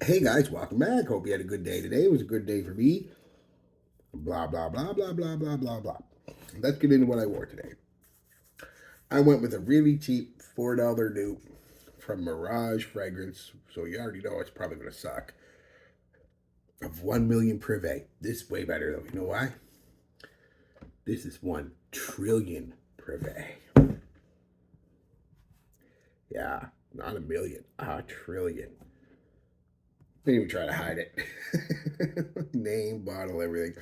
Hey guys, welcome back. Hope you had a good day today. It was a good day for me. Blah, blah, blah, blah, blah, blah, blah, blah. Let's get into what I wore today. I went with a really cheap $4 dupe from Mirage Fragrance, so you already know it's probably going to suck, of 1 Million Prive. This is way better though. You know why? This is 1 trillion Prive. Yeah, not a million, a trillion. Didn't even try to hide it. Name, bottle, everything.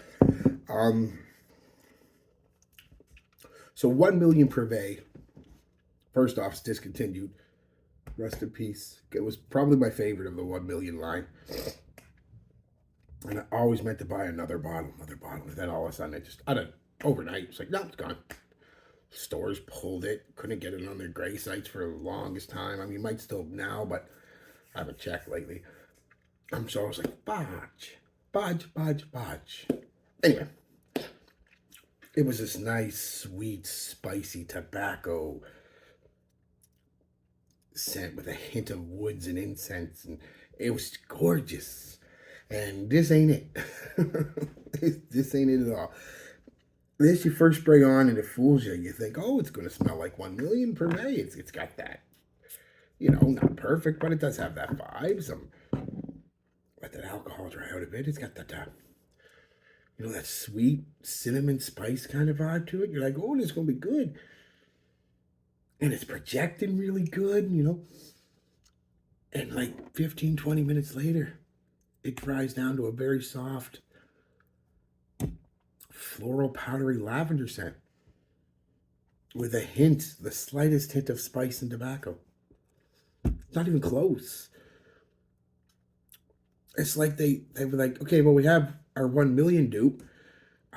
Um, so 1 Million Prive, first off, it's discontinued. Rest in peace. It was probably my favorite of the 1 million line. And I always meant to buy another bottle. And then all of a sudden, I don't, overnight, it's like, no, it's gone. Stores pulled it. Couldn't get it on their gray sites for the longest time. I mean, you might still now, but I haven't checked lately. So I was like, budge. Anyway, it was this nice, sweet, spicy tobacco scent with a hint of woods and incense, and it was gorgeous. And this ain't it. This ain't it at all. This you first spray on and it fools you. You think, oh, it's going to smell like 1 million per day. It's got that, not perfect, but it does have that vibe. Let that alcohol dry out a bit. It's got that, that sweet cinnamon spice kind of vibe to it. You're like, oh, this is going to be good. And it's projecting really good, And like 15, 20 minutes later, it dries down to a very soft, floral, powdery lavender scent with the slightest hint of spice and tobacco. It's not even close. It's like they were like, okay, well, we have our 1 million dupe.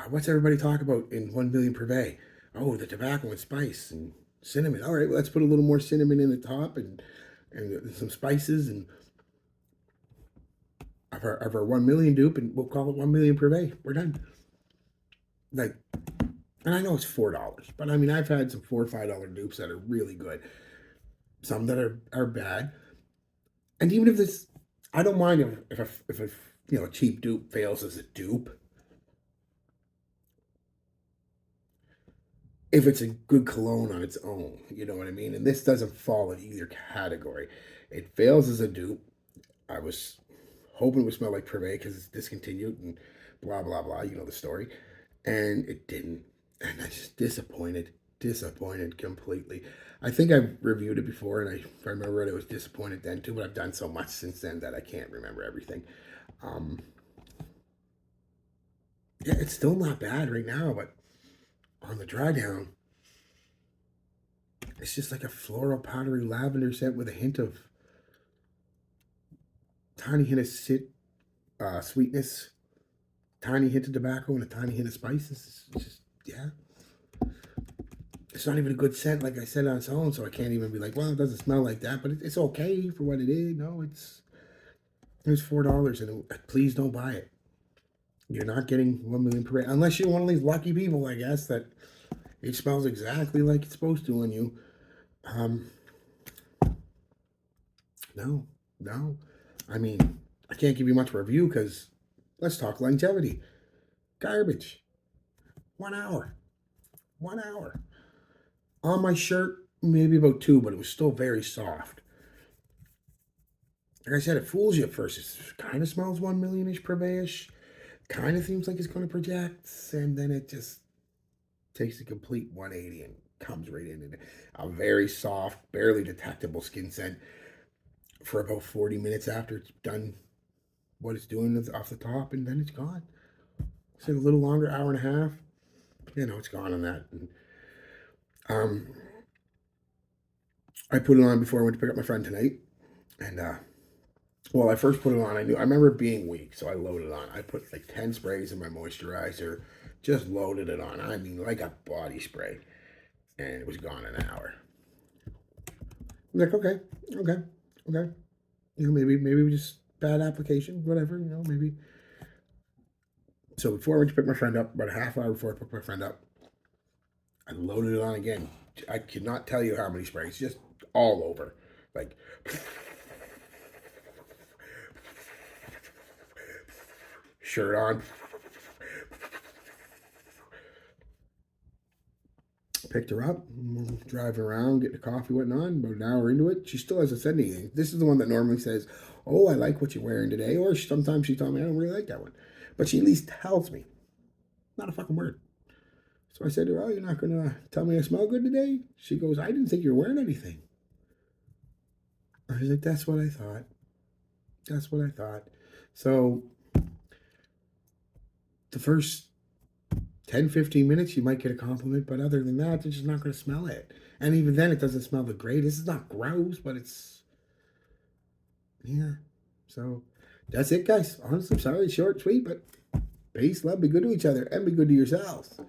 What's everybody talk about in 1 million Prive? Oh, the tobacco and spice and cinnamon. All right, well, let's put a little more cinnamon in the top and some spices and of our 1 million dupe, and we'll call it 1 million Prive. We're done. Like, and I know it's $4, but I mean, I've had some $4 or $5 dupes that are really good. Some that are bad, and even if this, I don't mind if a cheap dupe fails as a dupe. If it's a good cologne on its own, you know what I mean? And this doesn't fall in either category. It fails as a dupe. I was hoping it would smell like Prive because it's discontinued and blah, blah, blah. You know the story. And it didn't. And I just disappointed completely. I think I've reviewed it before, and if I remember it, I was disappointed then too, but I've done so much since then that I can't remember everything. Um, yeah, it's still not bad right now, but on the dry down, it's just like a floral, powdery lavender scent with a hint of tiny hint of sweetness, tiny hint of tobacco, and a tiny hint of spices. It's just, yeah. It's not even a good scent, like I said, on its own, so I can't even be like, well, it doesn't smell like that, but it's okay for what it is. No, it's $4, and please don't buy it. You're not getting 1 million per unless you're one of these lucky people, I guess, that it smells exactly like it's supposed to on you. Um, no, no. I mean, I can't give you much review because let's talk longevity. Garbage. 1 hour. 1 hour. On my shirt, maybe about 2, but it was still very soft. Like I said, it fools you at first. It kind of smells 1 million-ish per ish. Kind of seems like it's going to project, and then it just takes a complete 180 and comes right in. And a very soft, barely detectable skin scent for about 40 minutes after it's done what it's doing off the top, and then it's gone. It's a little longer, hour and a half. It's gone on that. And, um, I put it on before I went to pick up my friend tonight, and well, I first put it on. I remember it being weak, so I loaded it on. I put like 10 sprays in my moisturizer, just loaded it on. I mean, like a body spray, and it was gone in an hour. I'm like, okay. Maybe just bad application, whatever. Maybe. So before I went to pick my friend up, about a half hour before I picked my friend up, I loaded it on again. I cannot tell you how many sprays, just all over, like shirt on. Picked her up, driving around, getting a coffee, whatnot. About an hour into it, she still hasn't said anything. This is the one that normally says, "Oh, I like what you're wearing today," or sometimes she told me, "I don't really like that one," but she at least tells me. Not a fucking word. So I said to her, "Oh, you're not gonna tell me I smell good today?" She goes, "I didn't think you were wearing anything." I was like, "That's what I thought. That's what I thought." So the first 10, 15 minutes, you might get a compliment, but other than that, they're just not going to smell it. And even then, it doesn't smell the greatest. It's not gross, but it's, yeah. So that's it, guys. Honestly, sorry, short, sweet, but peace, love, be good to each other, and be good to yourselves.